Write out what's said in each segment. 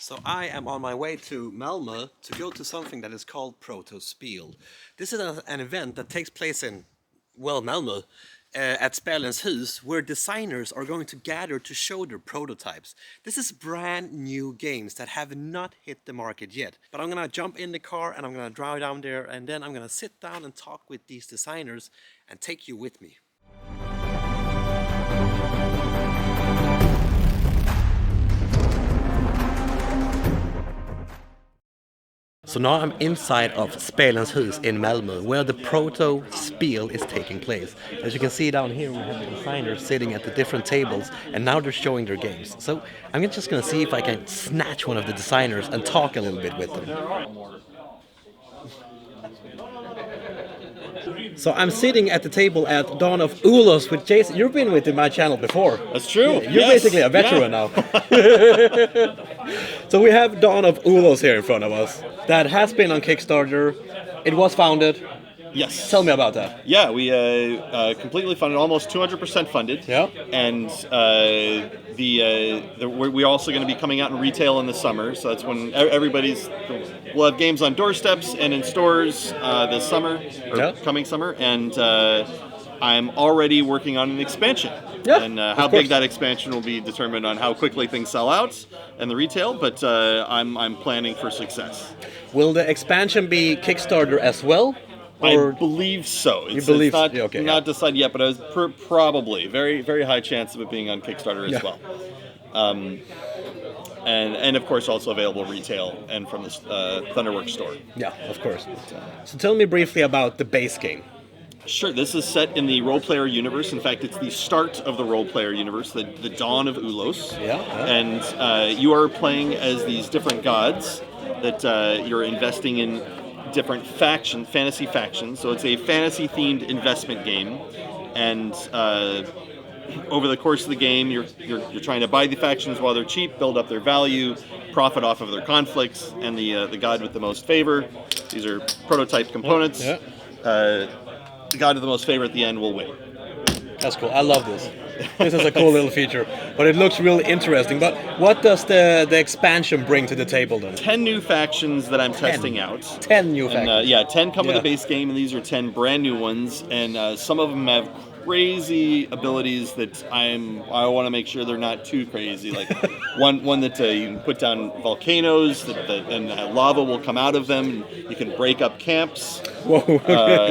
So I am on my way to Malmö to go to something that is called Protospiel. This is an event that takes place in, well, Malmö, at Spelens Hus, where designers are going to gather to show their prototypes. This is brand new games that have not hit the market yet. But I'm gonna jump in the car and I'm gonna drive down there, and then I'm gonna sit down and talk with these designers and take you with me. So now I'm inside of Spelens Hus in Malmö, where the Protospiel is taking place. As you can see down here, we have the designers sitting at the different tables, and now they're showing their games. So I'm just gonna see if I can snatch one of the designers and talk a little bit with them. So I'm sitting at the table at Dawn of Ulos with Jason. You've been with in my channel before. That's true. You're basically a veteran now. So we have Dawn of Ulos here in front of us. That has been on Kickstarter. It was founded. Yes. Tell me about that. Yeah, we completely funded, almost 200% funded. Yeah. And we're also going to be coming out in retail in the summer. So that's when we'll have games on doorsteps and in stores this summer, or coming summer. And I'm already working on an expansion. Yeah, and how big that expansion will be determined on how quickly things sell out and the retail, but I'm planning for success. Will the expansion be Kickstarter as well? Or? I believe so. It's not decided yet, but I was probably very, very high chance of it being on Kickstarter as well. And of course also available retail and from the Thunderworks store. Yeah, of course. So tell me briefly about the base game. Sure, this is set in the role-player universe. In fact, it's the start of the role-player universe, the dawn of Ulos. Yeah. And you are playing as these different gods that you're investing in different fantasy factions. So it's a fantasy-themed investment game. And over the course of the game, you're trying to buy the factions while they're cheap, build up their value, profit off of their conflicts, and the god with the most favor. These are prototype components. Yeah. The god of the most favor at the end will win. That's cool. I love this. This is a cool little feature, but it looks really interesting. But what does the expansion bring to the table then? 10 new factions that I'm testing out. 10 new factions. 10 come with a base game, and these are 10 brand new ones. And some of them have crazy abilities that I want to make sure they're not too crazy. Like one that you can put down volcanoes, and lava will come out of them. And you can break up camps. Whoa.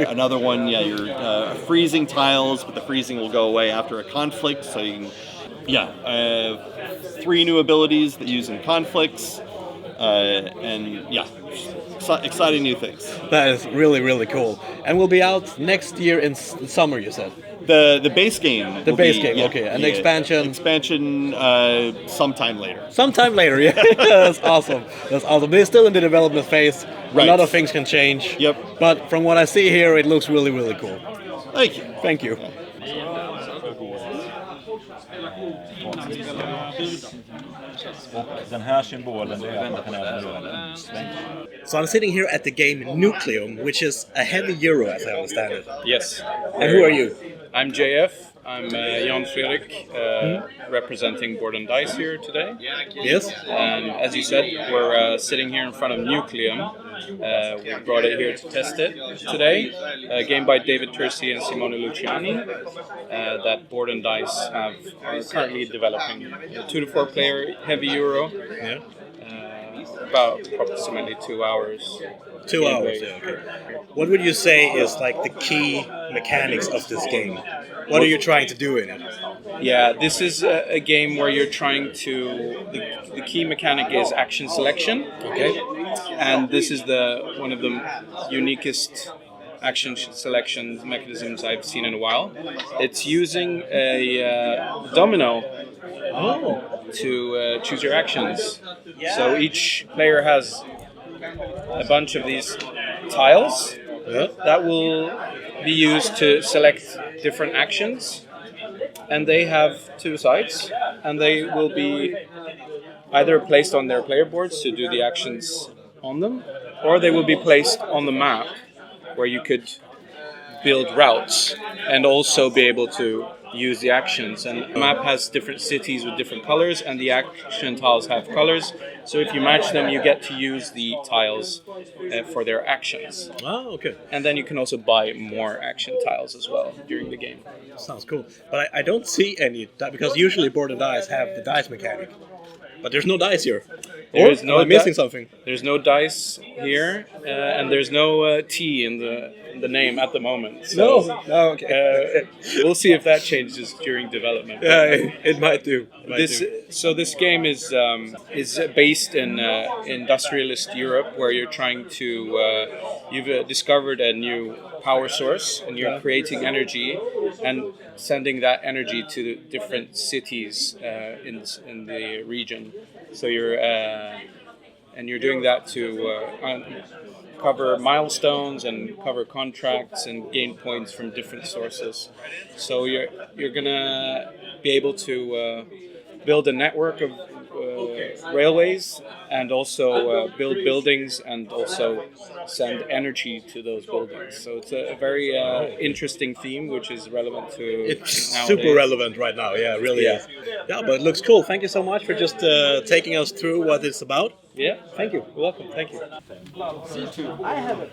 Another one, you're freezing tiles, but the freezing will go away after a conflict. So you can, 3 new abilities that use in conflicts, exciting new things. That is really, really cool. And will be out next year in summer, you said? The base game. The base game, okay. And the expansion? Expansion sometime later. Sometime later, yeah. That's awesome. That's awesome. But it's still in the development phase. Right. A lot of things can change. Yep. But from what I see here, it looks really, really cool. Thank you. Thank you. So I'm sitting here at the game Nucleum, which is a heavy euro, as I understand it. Yes. And who are you? I'm JF. I'm Jan Fredrik, representing Board and Dice here today. Yes. And as you said, we're sitting here in front of Nucleum. We brought it here to test it today. A game by David Terzi and Simone Luciani that Board and Dice are currently developing. 2 to 4 player heavy euro. Yeah. About approximately 2 hours. 2 hours, yeah, okay. What would you say is like the key mechanics of this game? What are you trying to do in it? Yeah, this is a game where you're trying to... The key mechanic is action selection. Okay. And this is one of the uniquest action selection mechanisms I've seen in a while. It's using a domino to choose your actions. So each player has a bunch of these tiles that will be used to select different actions, and they have 2 sides, and they will be either placed on their player boards to do the actions on them, or they will be placed on the map where you could build routes and also be able to use the actions. And the map has different cities with different colors, and the action tiles have colors. So if you match them, you get to use the tiles for their actions. Oh, okay. And then you can also buy more action tiles as well during the game. Sounds cool. But I don't see any, because usually board and dice have the dice mechanic. But there's no dice here. There is no am I missing something? There's no dice here, and there's no T in the name at the moment. So, No, okay. We'll see if that changes during development. Yeah, it might do. So this game is based in industrialist Europe, where you're trying to you've discovered a new power source, and you're creating energy and sending that energy to the different cities in the region. So you're doing that to cover milestones and cover contracts and gain points from different sources. So you're gonna be able to build a network of railways, and also build buildings, and also send energy to those buildings. So it's a very interesting theme, which is relevant to It's nowadays. super relevant right now. Yeah, it really is. Yeah, but it looks cool. Thank you so much for just taking us through what it's about. Yeah, thank you. You're welcome. Thank you. I have it.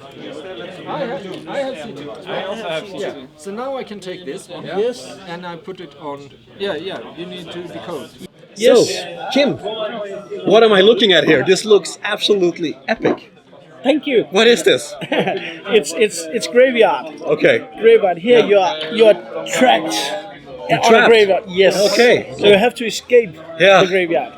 I have C2. I also have C2. Yeah. So now I can take this one. Yes. And I put it on. Yeah. You need to decode. Yes. So, Kim, what am I looking at here? This looks absolutely epic. Thank you. What is this? It's graveyard. Okay. Graveyard. Here you are trapped on trapped? a graveyard. Yes. Okay. So you have to escape the graveyard.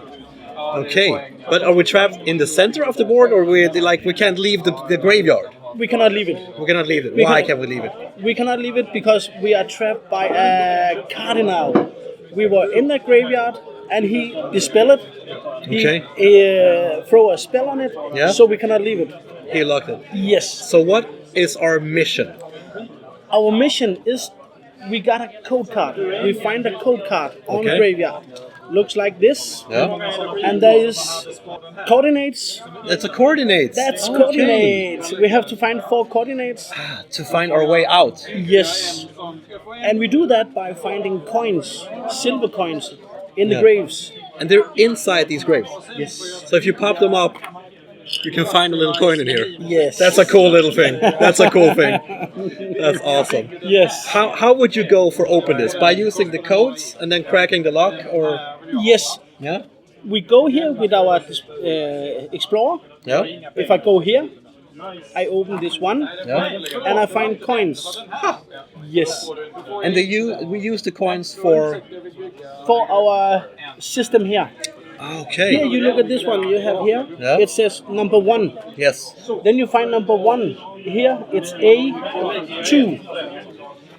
Okay. But are we trapped in the center of the board, or we can't leave the graveyard? We cannot leave it. We cannot leave it. Why can't we leave it? We cannot leave it because we are trapped by a cardinal. We were in the graveyard and he dispelled it. He throw a spell on it. Yeah. So we cannot leave it. He locked it. Yes. So what is our mission? Our mission is we got a code card. We find a code card on the graveyard. Looks like this. Yeah. And there is coordinates. That's a coordinates. That's coordinates. We have to find 4 coordinates. To find our way out. Yes. And we do that by finding coins, silver coins, in the graves. And they're inside these graves. Yes. So if you pop them up, you can find a little coin in here. Yes. That's a cool little thing. That's a cool thing. That's awesome. Yes. How would you go for open this? By using the codes and then cracking the lock, or? Yes. Yeah. We go here with our explorer. Yeah. If I go here, I open this one, and I find coins. Yes. And we use the coins for our system here. Okay. Here you look at this one you have here. Yeah. It says number 1. Yes. Then you find number 1. Here it's A2.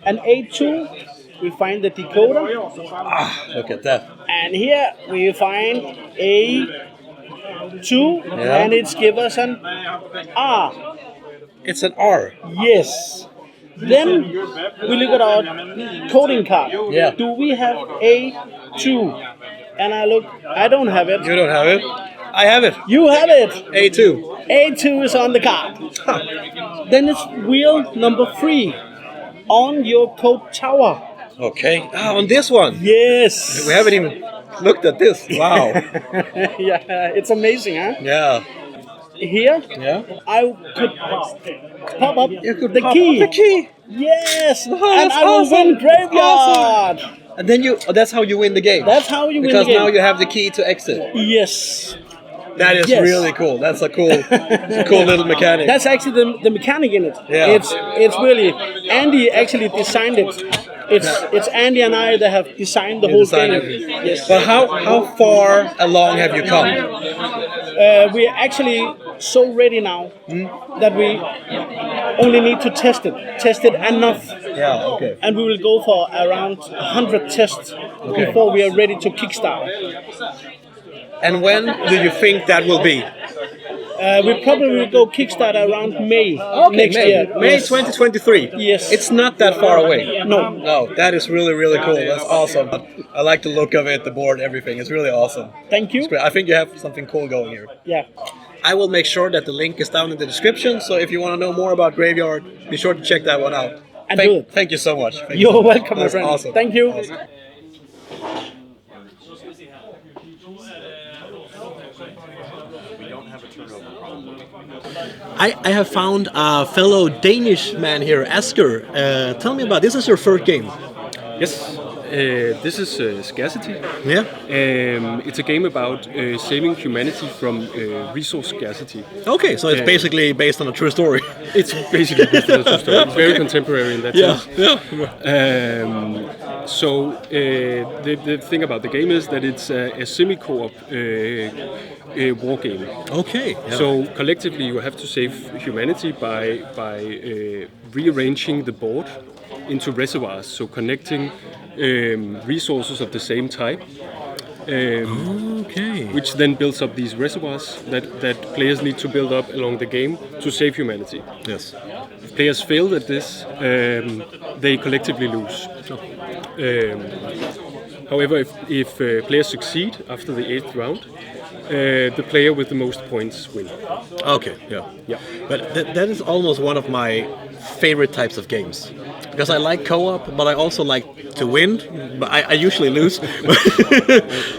And A2 we find the decoder. Look at that. And here we find A2 and it's give us an R. It's an R. Yes. Then we look at our coding card. Yeah. Do we have A2? And I look, I don't have it. You don't have it? I have it. You have it. A2. A2 is on the card. Then it's wheel number 3 on your code tower. Okay. On this one. Yes. We haven't even looked at this. Wow. Yeah, it's amazing, huh? Yeah. Here, I could pop up the key. The key. Yes. Oh, and I will win graveyard. Awesome. And then that's how you win the game. That's how you win the game. Because now you have the key to exit. Yes. That is really cool. That's a cool little mechanic. That's actually the mechanic in it. Yeah. It's really Andy actually designed it. It's Andy and I that have designed the whole game. Yes. But how far along have you come? We're actually so ready now that we only need to test it enough. Yeah, okay. And we will go for around 100 tests before we are ready to kickstart. And when do you think that will be? We probably will go kickstart around May next year. May 2023. Yes. It's not that far away. No. That is really, really cool. That's awesome. I like the look of it, the board, everything. It's really awesome. Thank you. It's great. I think you have something cool going here. Yeah. I will make sure that the link is down in the description. So if you want to know more about Graveyard, be sure to check that one out. and do it. Thank you so much. You're welcome, my friend. Awesome. Thank you. Awesome. I have found a fellow Danish man here, Asger. Tell me about this. Is your first game? Yes, this is Scarcity. Yeah. It's a game about saving humanity from resource scarcity. Okay, so it's basically based on a true story. It's basically based on a true story. It's very contemporary in that sense. So the thing about the game is that it's a semi-co-op war game. Okay. Yeah. So collectively you have to save humanity by rearranging the board into reservoirs, so connecting resources of the same type, which then builds up these reservoirs that players need to build up along the game to save humanity. Yes. If players fail at this, they collectively lose. However, if players succeed after the 8th round, the player with the most points win. Okay, yeah. But that is almost one of my favorite types of games. Because I like co-op, but I also like to win. But I usually lose.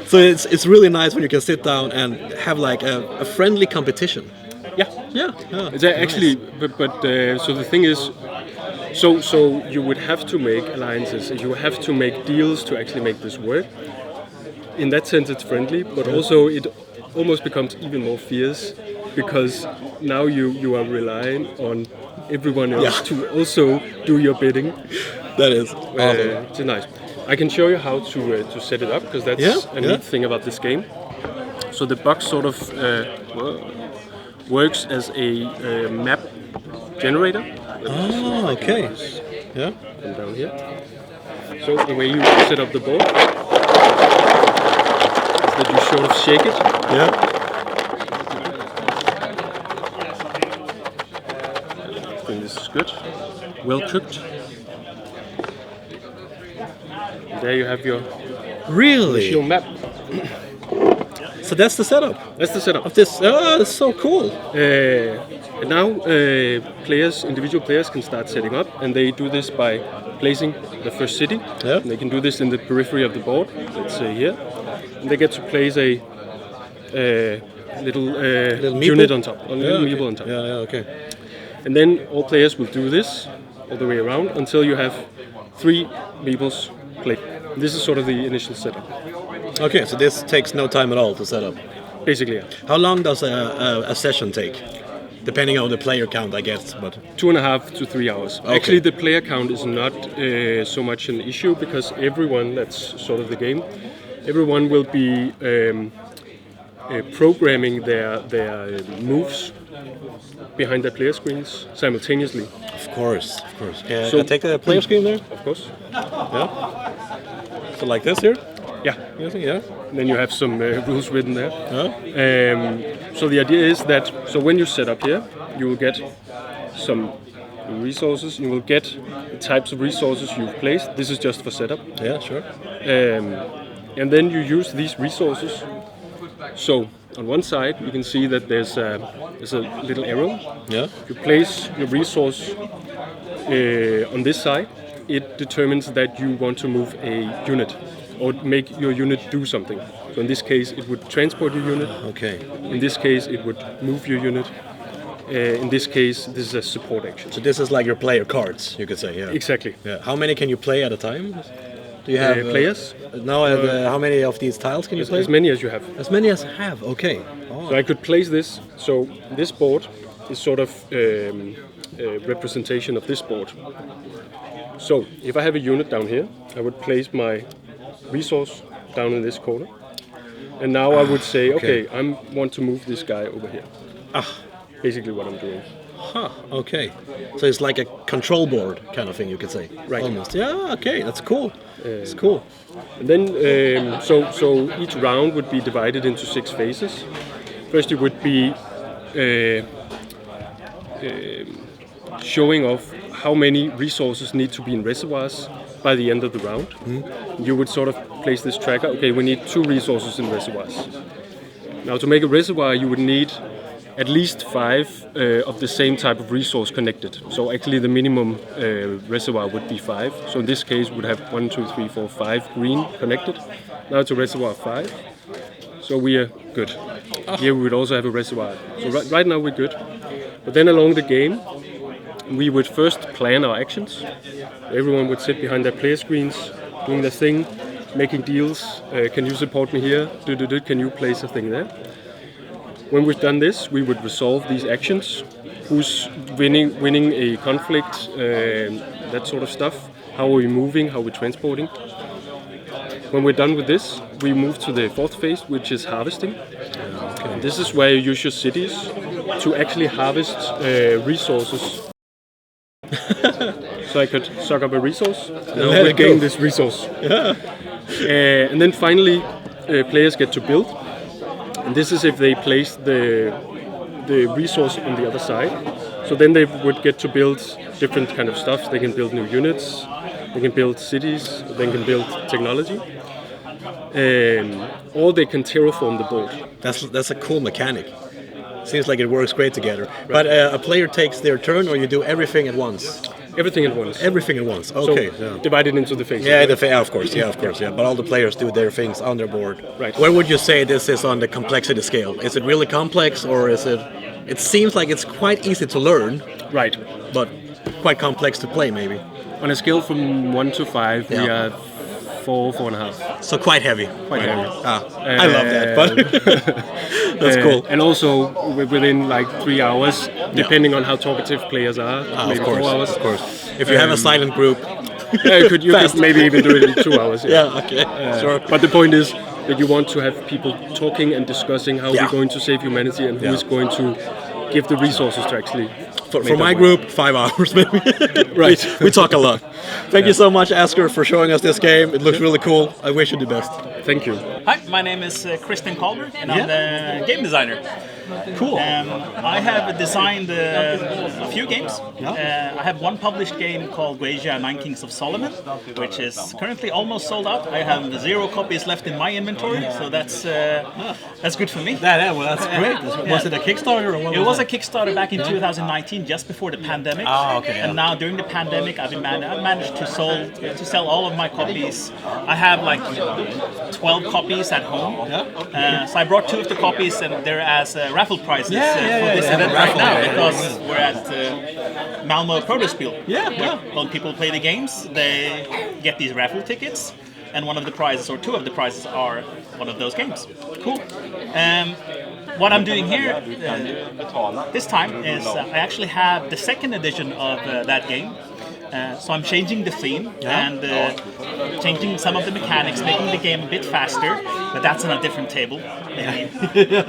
So it's really nice when you can sit down and have like a friendly competition. Yeah. It's actually, nice. but so the thing is, so you would have to make alliances. You have to make deals to actually make this work. In that sense, it's friendly, but also it almost becomes even more fierce because now you are relying on everyone else to also do your bidding. That is awesome. It's nice. I can show you how to set it up because that's a neat thing about this game. So the box sort of works as a map generator. Oh, okay. Yeah. And down here. So the way you set up the board is that you sort of shake it. Yeah. I think this is good. Well cooked. And there you have your Really? map. So that's the setup That's the setup. of this. Oh, that's so cool. And now individual players can start setting up, and they do this by placing the first city. Yeah. And they can do this in the periphery of the board, let's say here. And they get to place a little unit on top, a little meeple on top. Yeah, okay. And then all players will do this all the way around until you have 3 meeples played. This is sort of the initial setup. Okay, so this takes no time at all to set up. Basically, yeah. How long does a session take? Depending on the player count, I guess. But 2.5 to 3 hours. Okay. Actually, the player count is not so much an issue because everyone, that's sort of the game, everyone will be programming their moves behind their player screens simultaneously. of course. Can So- I take the player screen there? Of course. Yeah. So like this here? Yeah. Yeah. And then you have some rules written there. Yeah. So the idea is that when you set up here, you will get some resources. You will get the types of resources you've placed. This is just for setup. Yeah, sure. And then you use these resources. So on one side, you can see that there's a little arrow. Yeah. You place your resource on this side. It determines that you want to move a unit or make your unit do something. So in this case, it would transport your unit. Okay. In this case, it would move your unit. In this case, this is a support action. So this is like your player cards, you could say. Yeah. Exactly. Yeah. How many can you play at a time? Do you have Players? How many of these tiles can you play? As many as you have. As many as I have. Okay. Oh. So I could place this. So this board is sort of a representation of this board. So if I have a unit down here, I would place my resource down in this corner. And now I would say, okay, I want to move this guy over here. Basically what I'm doing. Huh. Okay. So it's like a control board kind of thing, you could say. Right. Almost. Yeah. Okay. That's cool. It's cool. And then, so each round would be divided into 6 phases. First, it would be showing off how many resources need to be in reservoirs by the end of the round. You would sort of place this tracker. Okay, we need 2 resources in reservoirs. Now, to make a reservoir, you would need at least 5 of the same type of resource connected. So actually the minimum reservoir would be 5. So in this case we would have 1, 2, 3, 4, 5 green connected. Now it's a reservoir of 5. So we are good. Here we would also have a reservoir. So right now we're good. But then along the game, we would first plan our actions. Everyone would sit behind their player screens, doing their thing, making deals. Can you support me here? Can you place a thing there? When we've done this, we would resolve these actions. Who's winning a conflict, that sort of stuff. How are we moving? How are we transporting? When we're done with this, we move to the 4th phase, which is harvesting. Okay. This is where you use your cities to actually harvest resources. So I could suck up a resource and gain this resource. Yeah. And then finally, players get to build. And this is if they place the resource on the other side. So then they would get to build different kind of stuff. They can build new units, they can build cities, they can build technology. Or they can terraform the board. That's a cool mechanic. Seems like it works great together. Right. But a player takes their turn, or you do everything at once? Everything at once. Everything at once. Okay. So divided into the phases. Yeah, of course. Yeah, of course. Yeah, but all the players do their things on their board. Right. Where would you say this is on the complexity scale? Is it really complex, or is it? It seems like it's quite easy to learn. Right. But quite complex to play, maybe. On a scale from 1 to 5, we are 4, 4.5. So quite heavy. Quite heavy. I love that, but that's cool. And also within like 3 hours, depending on how talkative players are, maybe of course, 4 hours. Of course. If you have a silent group, you could maybe even do it in 2 hours. Yeah, okay, sure. But the point is that you want to have people talking and discussing how we're going to save humanity and who is going to give the resources to actually. For my group, 5 hours maybe. Right. We talk a lot. Thank you so much, Asger, for showing us this game. It looks really cool. I wish you the best. Thank you. Hi, my name is Kristian Karlberg, and I'm the game designer. Cool. I have designed a few games. I have one published game called Høegh, 9 Kings of Solomon, which is currently almost sold out. I have 0 copies left in my inventory, so that's good for me. That's great. Was it a Kickstarter or what? It was a Kickstarter back in 2019, just before the pandemic. Okay. And now during the pandemic, I've managed to sell all of my copies. I have like 12 copies at home. So I brought 2 of the copies, and they're as raffle prizes for this event right now, because we're at Malmö Protospiel. When people play the games, they get these raffle tickets, and one of the prizes, or 2 of the prizes, are one of those games. Cool. What I'm doing here this time is I actually have the 2nd edition of that game. So I'm changing the theme and changing some of the mechanics, making the game a bit faster, but that's on a different table.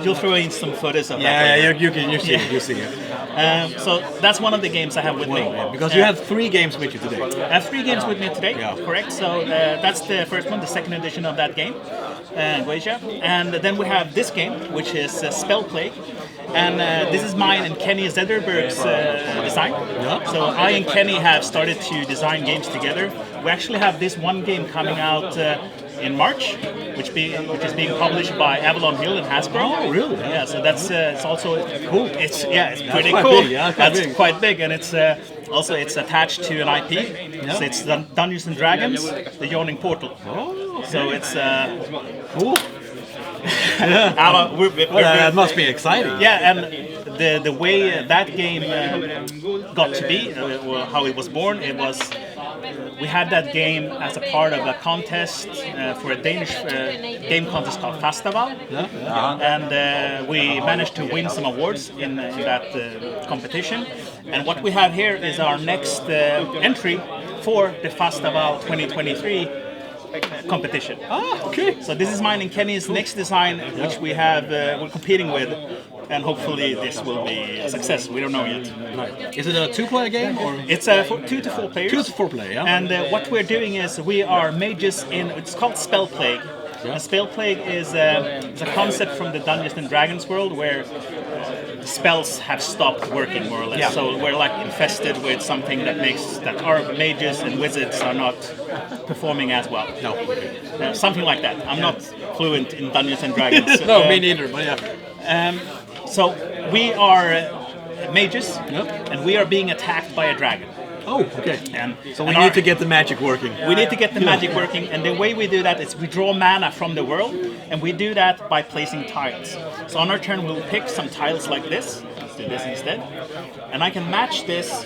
You'll throw in some photos of that. You see it. So that's one of the games I have with me. Because you have 3 games with you today. I have 3 games with me today, correct. So that's the first one, the 2nd edition of that game, Høegh. And then we have this game, which is Spell Plague. And this is mine and Kenny Zederberg's design. So I and Kenny have started to design games together. We actually have this one game coming out in March, which is being published by Avalon Hill in Hasbro. Oh, really? Yeah. So that's it's also cool. It's pretty cool. That's quite big, and it's also it's attached to an IP. So it's Dungeons and Dragons: The Yawning Portal. Oh, okay. So it's cool. That must be exciting. Yeah, and the way that game got to be, how it was born, it was we had that game as a part of a contest for a Danish game contest called Festival, and we managed to win some awards in that competition. And what we have here is our next entry for the Festival 2023 competition. Okay. So this is mine and Kenny's next design, which we have we're competing with, and hopefully this will be a success. We don't know yet. Right. Is it a 2-player game or? It's for 2 to 4 players. 2 to 4 player. Yeah. And what we're doing is we are mages in. It's called Spell Plague. And Spell Plague is a concept from the Dungeons and Dragons world where spells have stopped working more or less. So we're like infested with something that makes that our mages and wizards are not performing as well. Something like that. I'm not fluent in Dungeons and Dragons. No, me neither. But So we are mages, and we are being attacked by a dragon. Oh, okay. So we and need to get the magic working. We need to get the magic working, and the way we do that is we draw mana from the world, and we do that by placing tiles. So on our turn, we'll pick some tiles like this. Let's do this instead. And I can match this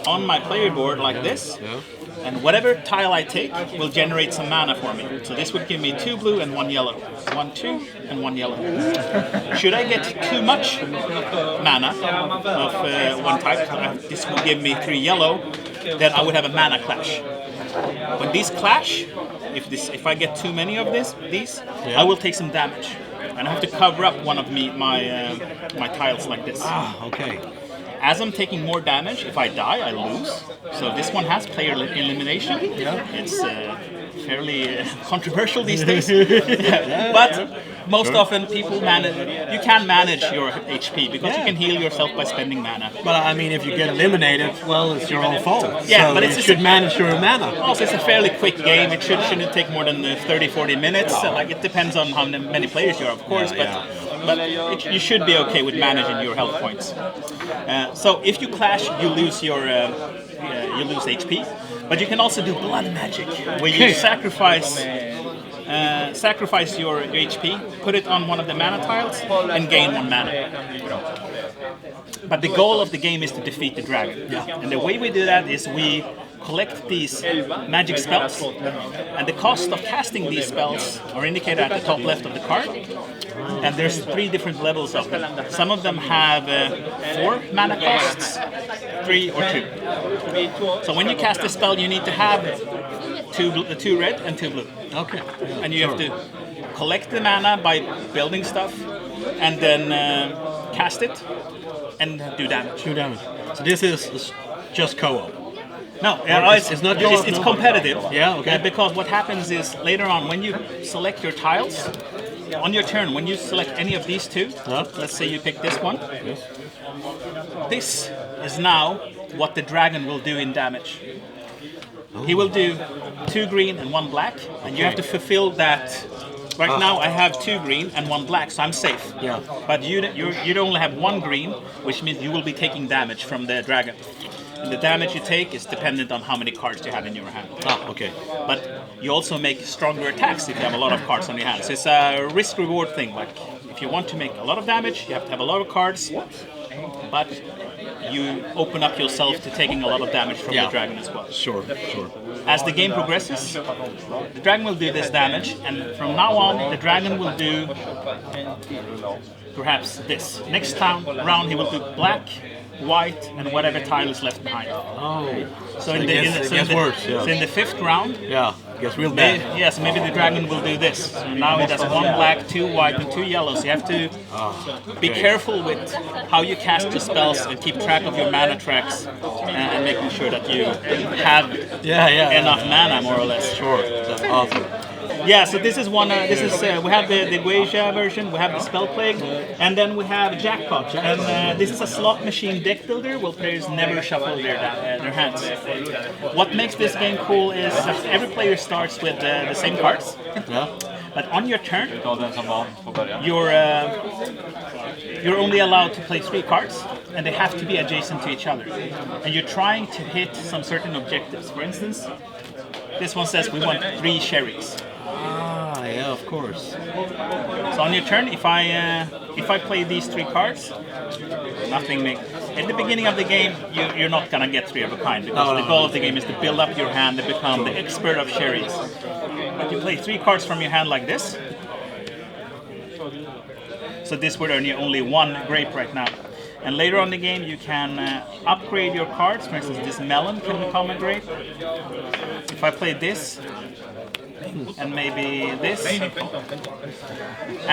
on my player board like this. And whatever tile I take will generate some mana for me. So this would give me 2 blue and 1 yellow. 1, 2, and 1 yellow. Should I get too much mana of one type, this will give me 3 yellow, then I would have a mana clash. When these clash, if I get too many of these, I will take some damage. And I have to cover up one of my tiles like this. Ah, okay. As I'm taking more damage, if I die, I lose. So this one has player elimination. It's fairly controversial these days. But most often people you can manage your HP because you can heal yourself by spending mana. But I mean, if you get eliminated, well, it's your own fault. Yeah, so but you should manage your mana. Also, it's a fairly quick game. It shouldn't take more than 30-40 minutes. Like it depends on how many players you are, of course. But you should be okay with managing your health points. So if you clash, you lose your you lose HP. But you can also do blood magic, where you sacrifice your HP, put it on one of the mana tiles, and gain 1 mana. But the goal of the game is to defeat the dragon. And the way we do that is we collect these magic spells, and the cost of casting these spells are indicated at the top left of the card. And there's 3 different levels of them. Some of them have 4 mana costs, 3 or 2. So when you cast a spell, you need to have 2 red and 2 blue. Okay. And you have to collect the mana by building stuff, and then cast it and do damage. So this is just co-op. No, it's not. It's competitive. Yeah, okay. Because what happens is later on, when you select your tiles, on your turn, when you select any of these 2, let's say you pick this one, this is now what the dragon will do in damage. He will do 2 green and 1 black, and you have to fulfill that. Right now I have 2 green and 1 black, so I'm safe. Yeah. But you only have 1 green, which means you will be taking damage from the dragon. And the damage you take is dependent on how many cards you have in your hand. Okay. But you also make stronger attacks if you have a lot of cards on your hand. So it's a risk-reward thing. Like, if you want to make a lot of damage, you have to have a lot of cards. But you open up yourself to taking a lot of damage from the dragon as well. Sure. As the game progresses, the dragon will do this damage, and from now on, the dragon will do perhaps this. Next round, he will do black, white, and whatever tile is left behind. So in the 5th round, it gets real bad. Yes, maybe the dragon will do this. So now he does 1 black, 2 white, and 2 yellow. So you have to be careful with how you cast your spells and keep track of your mana tracks and making sure that you have enough mana, more or less. Sure, that's awesome. Yeah, so this is one. We have the Dvärgarnas version, we have the Spell Plague, and then we have Jackpot. And this is a slot machine deck builder where players never shuffle their hands. What makes this game cool is that every player starts with the same cards. But on your turn, you're only allowed to play 3 cards, and they have to be adjacent to each other. And you're trying to hit some certain objectives. For instance, this one says we want 3 cherries. Yeah, of course. So on your turn, if I play these 3 cards, nothing. At the beginning of the game, you're not gonna get 3 of a kind, because the goal of the game is to build up your hand and become the expert of cherries. But you play 3 cards from your hand like this. So this would earn you only 1 grape right now. And later on in the game, you can upgrade your cards. For instance, this melon can become a grape. If I play this, and maybe this, and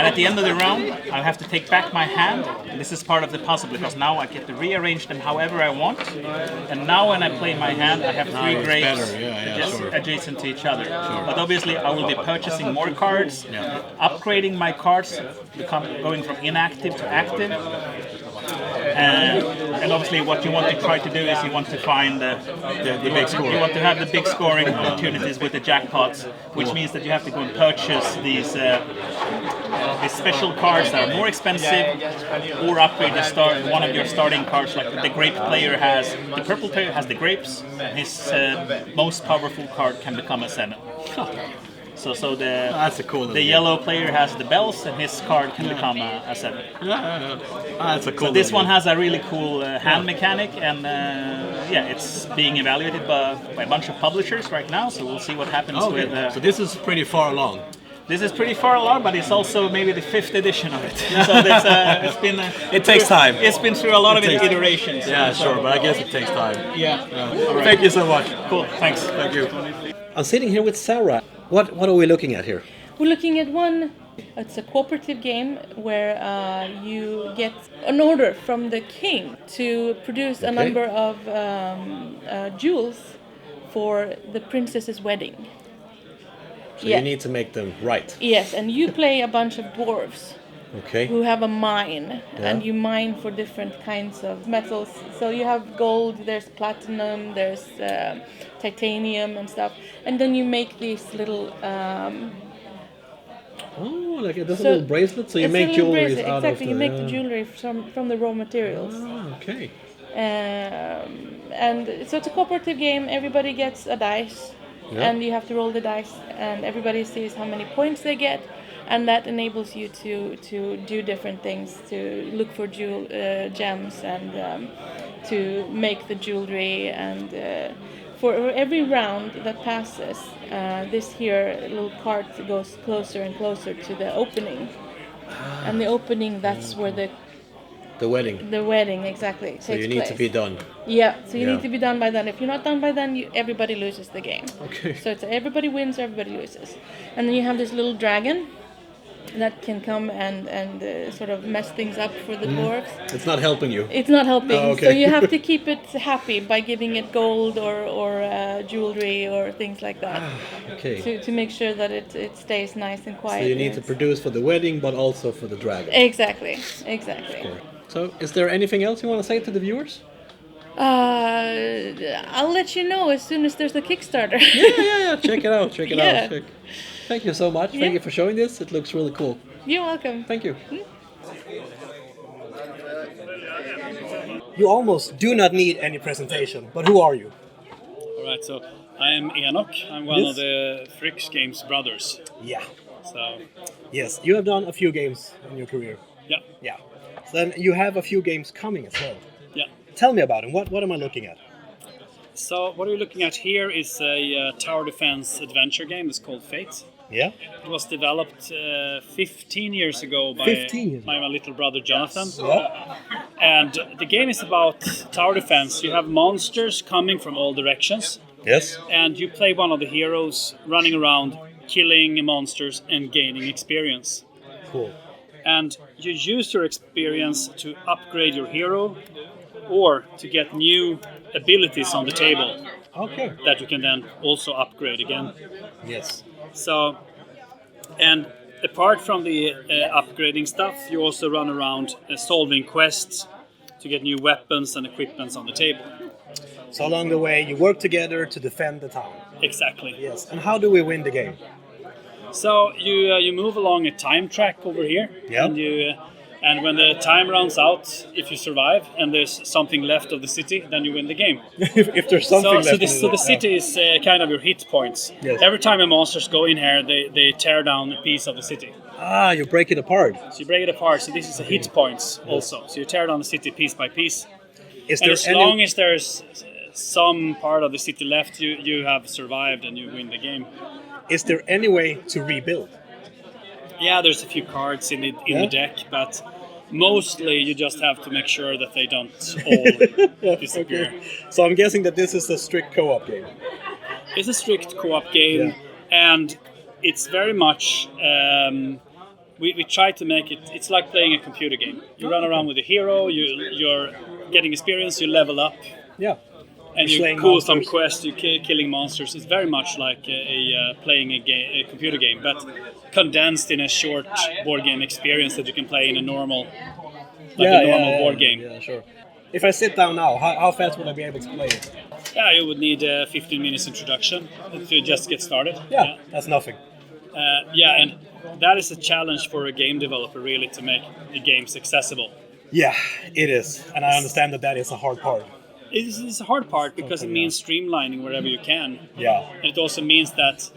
at the end of the round, I'll have to take back my hand. This is part of the puzzle, because now I get to rearrange them however I want. And now when I play my hand, I have 3 grapes adjacent to each other. But obviously, I will be purchasing more cards, upgrading my cards, going from inactive to active. And obviously, what you want to try to do is you want to find the big score. You want to have the big scoring opportunities with the jackpots, which means that you have to go and purchase these these special cards that are more expensive, or upgrade one of your starting cards. Like the grape player the purple player has the grapes. His most powerful card can become a 7. So That's a cool. The yellow player has the bells, and his card can become a 7. That's a cool. So this one has a really cool hand mechanic, and it's being evaluated by a bunch of publishers right now. So we'll see what happens with. So this is pretty far along. This is pretty far along, but it's also maybe the 5th edition of it. So it's been. It takes time. It's been through a lot of iterations. Yeah, sure, but I guess it takes time. Yeah. Right. Thank you so much. Cool. Thanks. Thank you. I'm sitting here with Sara. What are we looking at here? We're looking at one. It's a cooperative game where you get an order from the king to produce a number of jewels for the princess's wedding. So you need to make them right. Yes, and you play a bunch of dwarves. Okay. Who have a mine, and you mine for different kinds of metals. So you have gold, there's platinum, there's titanium and stuff, and then you make these little. Like a little bracelet. So you make jewelry out of exactly. You make the jewelry from the raw materials. Okay. And so it's a cooperative game. Everybody gets a dice, and you have to roll the dice, and everybody sees how many points they get. And that enables you to do different things, to look for gems and to make the jewelry. And for every round that passes, this here little cart goes closer and closer to the opening. And the opening, that's where the wedding. The wedding, exactly. So you need to be done. Yeah, so you need to be done by then. If you're not done by then, everybody loses the game. Okay. So it's everybody wins, everybody loses. And then you have this little dragon that can come and sort of mess things up for the dwarves. It's not helping you. It's not helping. Oh, okay. So you have to keep it happy by giving it gold or jewelry or things like that. Okay. To make sure that it stays nice and quiet. So you need to produce for the wedding, but also for the dragon. Exactly. So is there anything else you want to say to the viewers? I'll let you know as soon as there's a Kickstarter. Yeah. Check it out. Yeah. Thank you so much. Thank you for showing this. It looks really cool. You're welcome. Thank you. You almost do not need any presentation, but who are you? All right, so I am Enoch. I'm one of the FryxGames brothers. Yeah. So. Yes, you have done a few games in your career. Yeah. So then you have a few games coming as well. Yeah. Tell me about them. What am I looking at? So what you're looking at here is a tower defense adventure game. It's called Fate. Yeah. It was developed 15 years ago by my little brother Jonathan. Yeah. And the game is about tower defense. You have monsters coming from all directions. Yes. And you play one of the heroes running around, killing monsters and gaining experience. Cool. And you use your experience to upgrade your hero or to get new abilities on the table. Okay. That you can then also upgrade again. Yes. So, and apart from the upgrading stuff, you also run around solving quests to get new weapons and equipments on the table. So along the way, you work together to defend the town. Exactly. Yes. And how do we win the game? So you move along a time track over here, and when the time runs out, if you survive and there's something left of the city, then you win the game. if there's something left. So the city is kind of your hit points. Yes. Every time a monsters go in here, they tear down a piece of the city. Ah, you break it apart. So you break it apart. So this is a hit points also. So you tear down the city piece by piece. Long as there's some part of the city left, you have survived and you win the game. Is there any way to rebuild? Yeah, there's a few cards in the deck, but mostly you just have to make sure that they don't all disappear. Okay. So I'm guessing that this is a strict co-op game. It's a strict co-op game, and it's very much... we try to make it... It's like playing a computer game. You run around with a hero, you're getting experience, you level up. Yeah. And you pull some quests, you're killing monsters. It's very much like playing a computer game, but condensed in a short board game experience that you can play in a normal, board game. Yeah, sure. If I sit down now, how fast would I be able to play it? Yeah, you would need 15 minutes introduction to just get started. Yeah, that's nothing. Yeah, and that is a challenge for a game developer, really, to make the games accessible. Yeah, it is, and I understand that is a hard part. It's a hard part because it means streamlining wherever you can. Yeah. And it also means that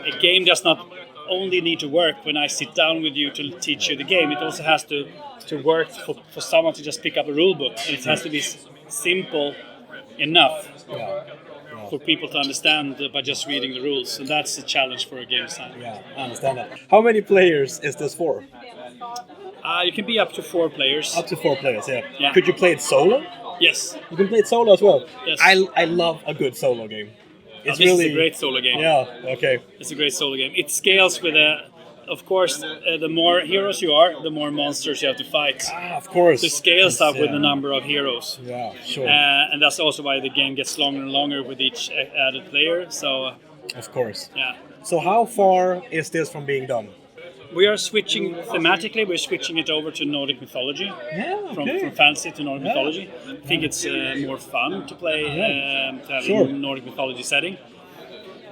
a game does not only need to work when I sit down with you to teach you the game. It also has to work for someone to just pick up a rule book. And it has to be simple enough for people to understand by just reading the rules. And that's a challenge for a game designer. Yeah, I understand that. How many players is this for? You can be up to 4 players. Up to 4 players, yeah. Yeah. Could you play it solo? Yes. You can play it solo as well? Yes. I love a good solo game. This is a great solo game. Yeah, okay. It's a great solo game. It scales with of course, the more heroes you are, the more monsters you have to fight. Of course. So it scales up with the number of heroes. Yeah, sure. And that's also why the game gets longer and longer with each added player. So. Of course. Yeah. So how far is this from being done? We are switching thematically. We're switching it over to Nordic mythology. Yeah, okay. From fantasy to Nordic mythology. I think it's more fun to play to have a Nordic mythology setting.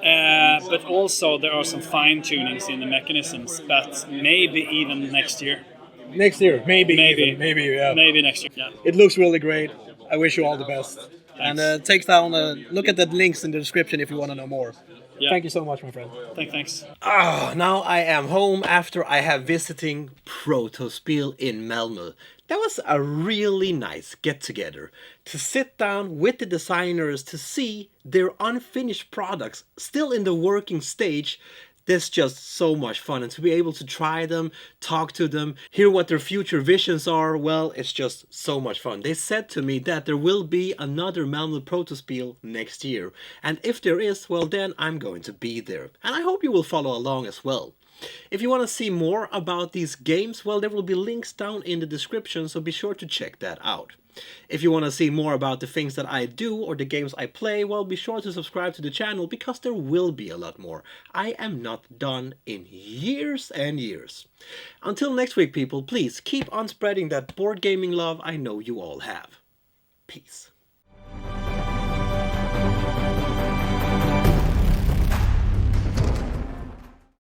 But also there are some fine tunings in the mechanisms. But maybe even next year. Next year, maybe, yeah. Maybe next year. Yeah. It looks really great. I wish you all the best. Thanks. And take down, look at the links in the description if you want to know more. Yeah. Thank you so much, my friend. Thanks. Now I am home after I have visiting Protospiel in Malmö. That was a really nice get-together. To sit down with the designers to see their unfinished products still in the working stage. That's just so much fun, and to be able to try them, talk to them, hear what their future visions are, well, it's just so much fun. They said to me that there will be another Malmö Protospiel next year, and if there is, well then I'm going to be there. And I hope you will follow along as well. If you want to see more about these games, well, there will be links down in the description, so be sure to check that out. If you want to see more about the things that I do or the games I play, well, be sure to subscribe to the channel because there will be a lot more. I am not done in years and years. Until next week, people, please keep on spreading that board gaming love I know you all have. Peace.